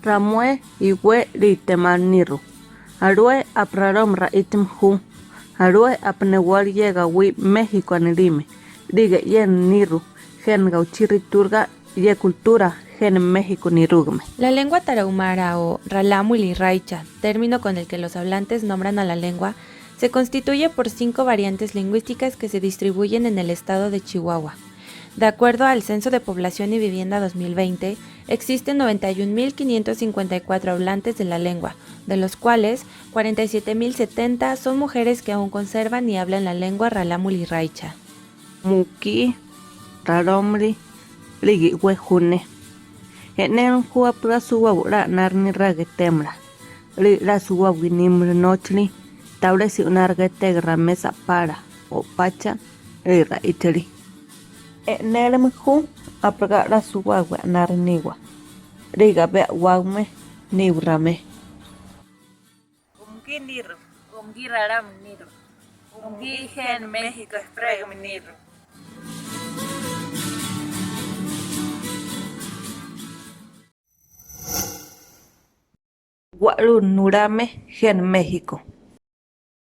Ramue iwe ritemaniru. Arue aprarom ra itimhu. Arue apnewal llega wi México anilime. Diga yen niru. Gen gauchiriturga ye cultura gen México nirugme. La lengua tarahumara o Ralámuli-Raicha, término con el que los hablantes nombran a la lengua, se constituye por 5 variantes lingüísticas que se distribuyen en el estado de Chihuahua. De acuerdo al Censo de Población y Vivienda 2020, existen 91.554 hablantes de la lengua, de los cuales 47.070 son mujeres que aún conservan y hablan la lengua Ralámuli-Raicha. Muki, Raromri, Ligi Wejune. Enero Hua Prasuwa Narni Ragetemra. Rasuwa Winimri Nochli. Tauresi unargete ramesa para o pacha rira iteri. Nerem hu apragara suwawa narniwa. Riga be wagme nibrame. Umgi niru, umgi raram niru. Umgi gen México espreg niru. Guaru nurame gen México.